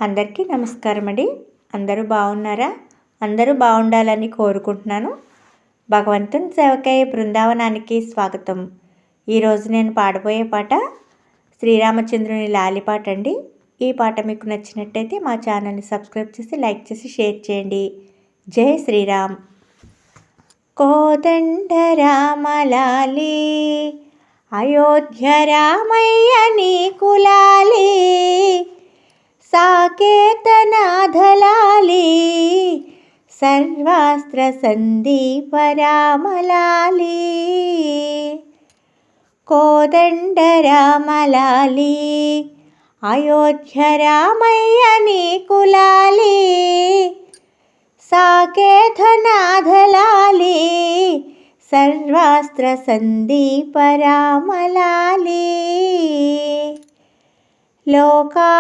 అందరికీ నమస్కారం అండి. అందరూ బాగున్నారా? అందరూ బాగుండాలని కోరుకుంటున్నాను. భగవంతుని సేవకై బృందావనానికి స్వాగతం. ఈరోజు నేను పాడబోయే పాట శ్రీరామచంద్రుని లాలి పాట అండి. ఈ పాట మీకు నచ్చినట్టయితే మా ఛానల్ని సబ్స్క్రైబ్ చేసి లైక్ చేసి షేర్ చేయండి. జై శ్రీరామ్. కోదండ రామలాలి అయోధ్య రామయ్య నీకు లాలి, సాకేతనాథలాలి సర్వాస్త్ర సందీప రామలాలి. కోదండ రామలాలి అయోధ్య రామయ్య నీకు లాలి, సాకేతనాథలాలి సర్వాస్త్ర సందీప రామలాలి. లోకాలనుద్ధరించా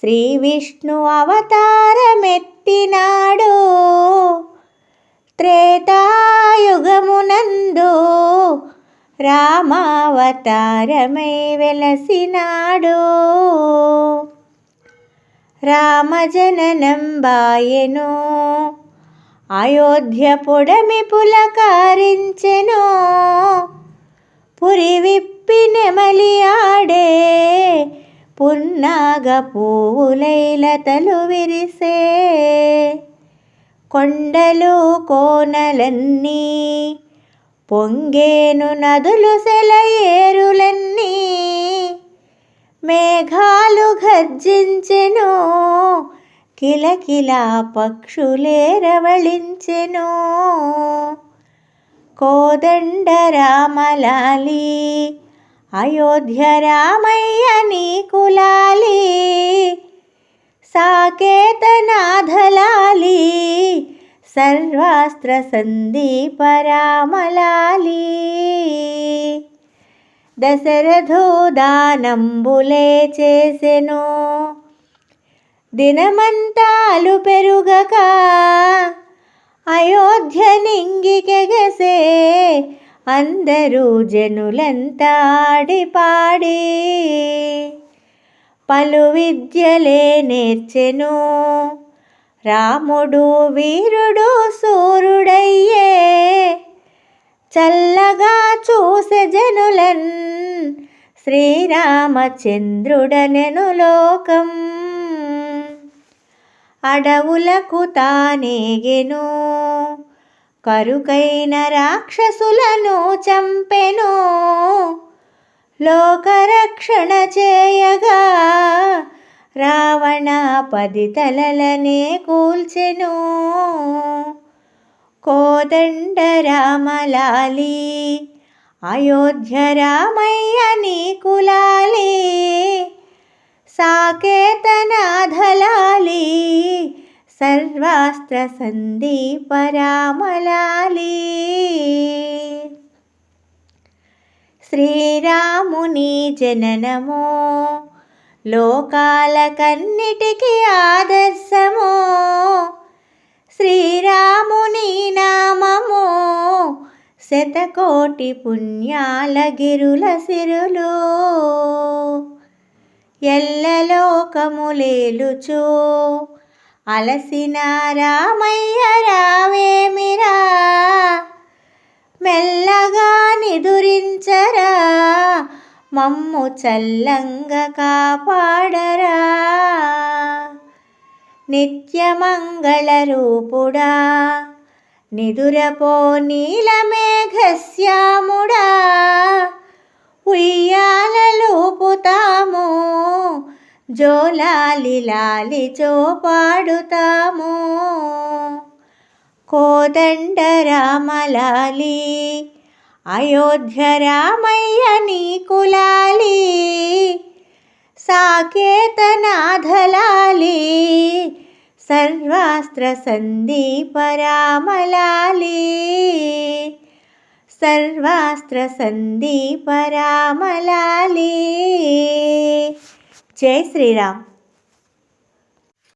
శ్రీ విష్ణు అవతారమెత్తినాడు, త్రేతాయుగమునందు రామావతారమై వెలసినాడు. రామజననం బాయెను అయోధ్య పొడమి పులకారించెను, పురి విప్పి నెమలి ఆడే పున్నాగ పూలైలతలు విరిసే. కొండలు కోనలన్నీ పొంగేను నదులు సెలయేరులన్నీ, మేఘాలు గర్జించెను కిలకిలా పక్షులే రవళించెను. కోదండ రామలాలి అయోధ్య రామయ్య నీకు లాలి, సాకేతనాథలాలి సర్వాస్త్ర సందీప రామలాలి. దశరథో దానంబులే చేసెను దినమంతాలు పెరుగక, అయోధ్య నింగికెగసే అందరూ జనులంతా ఆడిపాడి. పలు విద్యలే నేర్చెను రాముడు వీరుడు సూర్యుడయ్యే, చల్లగా చూసే జనులన్ శ్రీరామచంద్రుడనెను లోకం. అడవులకు తానేగెను కరుకైన రాక్షసులను చంపెను, లోకరక్షణ చేయగా రావణ 10 తలలనే కూల్చెను. కోదండ రామలాలి అయోధ్య రామయ్య నీకు లాలి, సాకేతనాథలాలి సర్వాస్త్ర సందీప రామలాలి. శ్రీరాముని జననము లోకాలకన్నిటికీ ఆదర్శము, శ్రీరాముని నామము శతకోటి పుణ్యాల గిరుల సిరులు. ఎల్లలోకములేలుచు అలసిన రామయ్య రావేమిరా, మెల్లగా నిదురించరా మమ్ము చల్లంగా కాపాడరా. నిత్యమంగళ రూపుడా నిదురపో నీలమేఘశ్యాముడా, ఉయ్యాలలూపుతాము జోలాలి లాలి జోపాడుతాము. కోదండ రామలాలి అయోధ్య రామయ్య నీకు లాలి, సాకేతనాథలాలి సర్వాస్త్ర సందీప రామలాలి సర్వాస్త్ర సందీప రామలాలి. జై శ్రీరామ్.